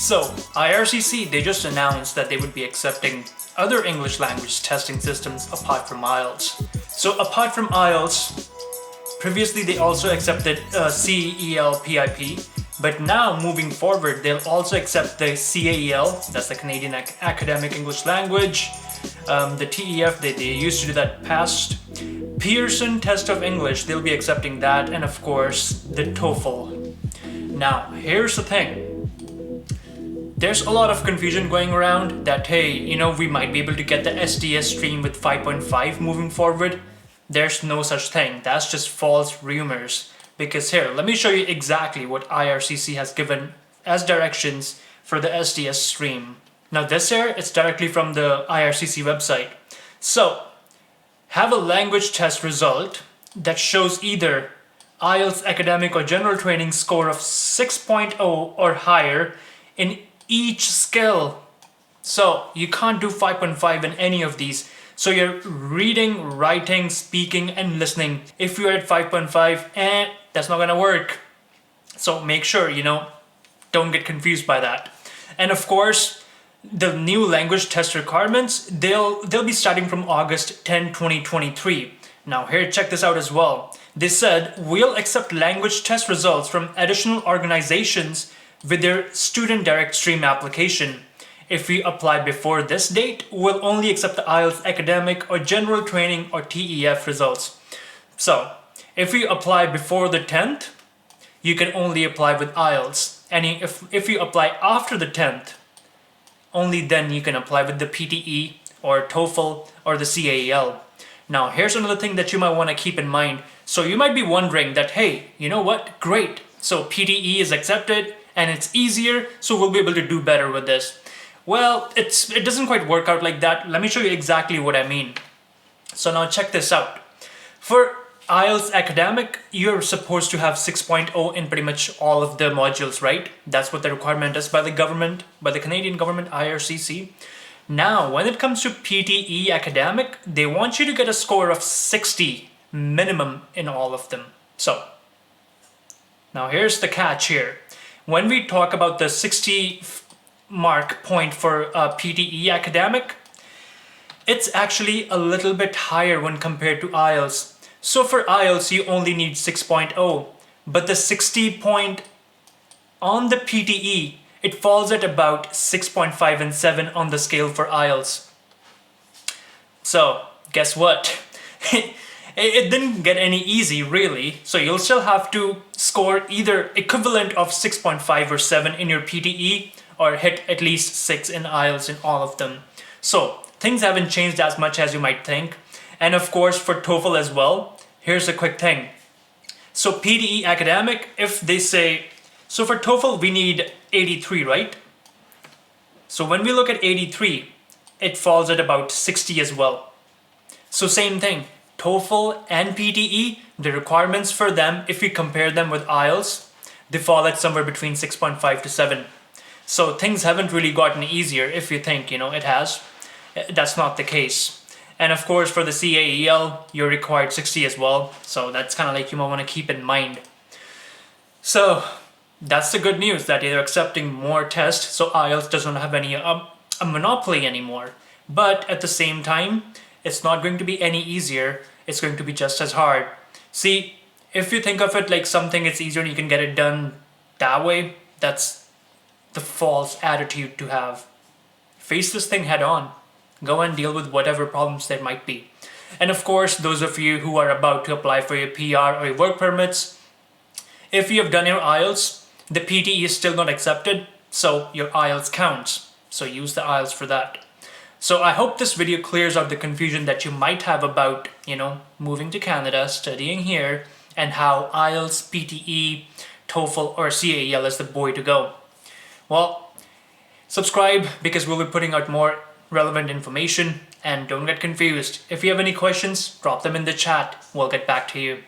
So, IRCC, they just announced that they would be accepting other English language testing systems apart from IELTS. So, apart from IELTS, previously they also accepted CELPIP, but now moving forward, they'll also accept the CAEL, that's the Canadian Academic English Language, the TEF, they used to do that past. Pearson Test of English, they'll be accepting that, and of course, the TOEFL. Now, here's the thing. There's a lot of confusion going around that, hey, we might be able to get the SDS stream with 5.5 moving forward. There's no such thing. That's just false rumors. Because here, let me show you exactly what IRCC has given as directions for the SDS stream. Now this here, it's directly from the IRCC website. So, have a language test result that shows either IELTS academic or general training score of 6.0 or higher in each skill. So you can't do 5.5 in any of these. So you're reading, writing, speaking, and listening. If you're at 5.5, that's not gonna work. So make sure, don't get confused by that. And of course, the new language test requirements, they'll be starting from August 10, 2023. Now here, check this out as well. They said, we'll accept language test results from additional organizations with their student direct stream application. If we apply before this date, we'll only accept the IELTS academic or general training or TEF results. So, if we apply before the 10th, you can only apply with IELTS. And if you apply after the 10th, only then you can apply with the PTE or TOEFL or the CAEL. Now, here's another thing that you might want to keep in mind. So you might be wondering that, hey, you know what? Great. So PTE is accepted and it's easier, so we'll be able to do better with this. Well, it doesn't quite work out like that. Let me show you exactly what I mean. So now check this out. For IELTS academic, you're supposed to have 6.0 in pretty much all of the modules, right? That's what the requirement is by the government, by the Canadian government, IRCC. Now, when it comes to PTE academic, they want you to get a score of 60 minimum in all of them. So, now here's the catch here. When we talk about the 60 mark point for PTE academic, it's actually a little bit higher when compared to IELTS. So for IELTS, you only need 6.0, but the 60 point on the PTE, it falls at about 6.5 and 7 on the scale for IELTS. So guess what? It didn't get any easy really. So you'll still have to score either equivalent of 6.5 or 7 in your PTE or hit at least 6 in IELTS in all of them. So things haven't changed as much as you might think. And of course for TOEFL as well, here's a quick thing. So PTE academic, if they say, so for TOEFL we need 83, right? So when we look at 83, it falls at about 60 as well. So same thing, TOEFL and PTE, the requirements for them, if we compare them with IELTS, they fall at somewhere between 6.5 to 7. So things haven't really gotten easier if you think, it has. That's not the case. And of course for the CAEL, you're required 60 as well. So that's kind of like you might want to keep in mind. So that's the good news, that they're accepting more tests. So IELTS doesn't have any a monopoly anymore. But at the same time, it's not going to be any easier. It's going to be just as hard. See, if you think of it like something it's easier and you can get it done that way, that's the false attitude to have. Face this thing head on. Go and deal with whatever problems there might be. And of course, those of you who are about to apply for your PR or your work permits, if you have done your IELTS, the PTE is still not accepted, so your IELTS counts. So use the IELTS for that. So I hope this video clears up the confusion that you might have about, moving to Canada, studying here, and how IELTS, PTE, TOEFL, or CAEL is the boy to go. Well, subscribe because we'll be putting out more relevant information, and don't get confused. If you have any questions, drop them in the chat. We'll get back to you.